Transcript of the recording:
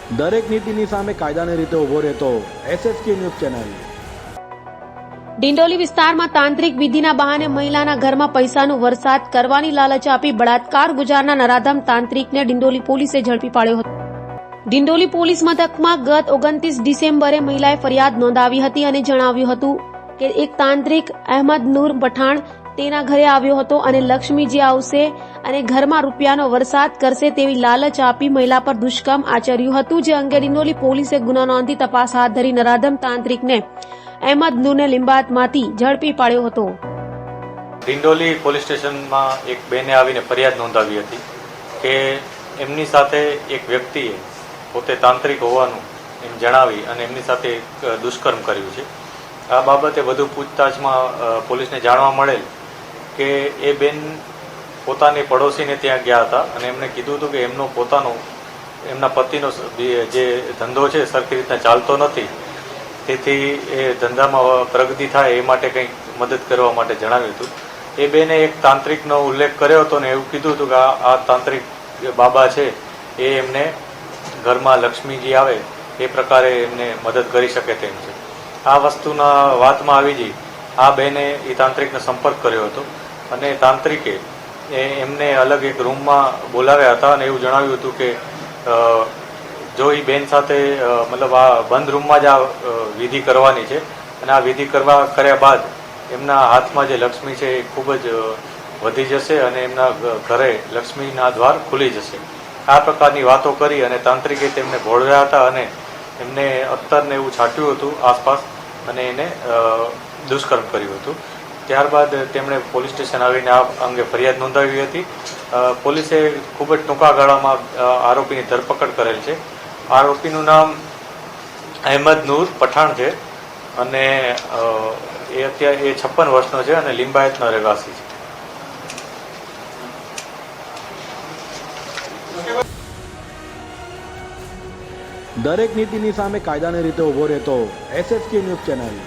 દરેક નીતિની સામે કાયદાની રીતે ઊભો રહેતો SSK ન્યૂઝ ચેનલ। ડિંડોલી વિસ્તારમાં તાંત્રિક વિધિના બહાને મહિલાના ઘરમાં પૈસાનો વરસાદ કરવાની લાલચ આપી બળાત્કાર ગુજારનાર નરાધમ તાંત્રિકને ડિંડોલી પોલીસે ઝડપી પાડ્યો હતો। ડિંડોલી પોલીસ મથકમાં ગત 29 ડિસેમ્બરે મહિલાએ ફરિયાદ નોંધાવી હતી અને જણાવ્યું હતું કે એક તાંત્રિક અહેમદ નૂર પઠાણ તેના ઘરે આવ્યો હતો અને લક્ષ્મીજી આવશે અને ઘરમાં રૂપિયાનો વરસાદ કરશે તેવી લાલચ આપી મહિલા પર દુષ્કર્મ આચર્યું હતું, જે અંગે ડિંડોલી પોલીસે ગુનો નોંધી તપાસ હાથ ધરી નરાધમ તાંત્રિકને અહેમદ નૂરને લીંબાયતમાંથી ઝડપી પાડ્યો હતો। ડિંડોલી પોલીસ સ્ટેશનમાં એક બેને આવીને ફરિયાદ નોંધાવી હતી કે એમની સાથે એક વ્યક્તિએ પોતે તાંત્રિક હોવાનું એમ જણાવી અને એમની સાથે દુષ્કર્મ કર્યું છે। આ બાબતે વધુ પૂછતાછમાં પોલીસને જાણવા મળેલ કે એ બેન પોતાની પડોશીને ત્યાં ગયા હતા અને એમણે કીધું હતું કે એમના પતિનો જે ધંધો છે સરખી રીતના ચાલતો નથી, તેથી એ ધંધામાં પ્રગતિ થાય એ માટે કંઈક મદદ કરવા માટે જણાવ્યું હતું। એ બેને એક તાંત્રિકનો ઉલ્લેખ કર્યો હતો ને એવું કીધું હતું કે આ તાંત્રિક બાબા છે એ એમને ઘરમાં લક્ષ્મીજી આવે એ પ્રકારે એમને મદદ કરી શકે તેમ છે। આ વસ્તુના વાતમાં આવી જઈ આ બેને એ તાંત્રિકનો સંપર્ક કર્યો હતો અને તાંત્રિકે એમને અલગ એક રૂમમાં બોલાવ્યા હતા અને એવું જણાવ્યું હતું કે જો એ બેન સાથે મતલબ આ બંધ રૂમમાં જ આ વિધિ કરવાની છે અને આ વિધિ કર્યા બાદ એમના હાથમાં જે લક્ષ્મી છે એ ખૂબ જ વધી જશે અને એમના ઘરે લક્ષ્મીના દ્વાર ખુલી જશે। આ પ્રકારની વાતો કરી અને તાંત્રિકે તેમને ભોળવ્યા હતા અને એમને અત્તરને એવું છાંટ્યું હતું આસપાસ અને એને દુષ્કર્મ કર્યું હતું। ત્યારબાદ તેમણે પોલીસ સ્ટેશન આવીને આ અંગે ફરિયાદ નોંધાવી હતી। પોલીસે ખૂબ જ ટૂંકા ગાળામાં આરોપીની ધરપકડ કરેલ છે। આરોપીનું નામ અહેમદ નૂર પઠાણ છે અને એ અત્યારે 56 વર્ષનો છે અને લીંબાયતનો રહેવાસી છે। દરેક નીતિની સામે કાયદાની રીતે ઊભો રહેતો SSK ન્યૂઝ ચેનલ।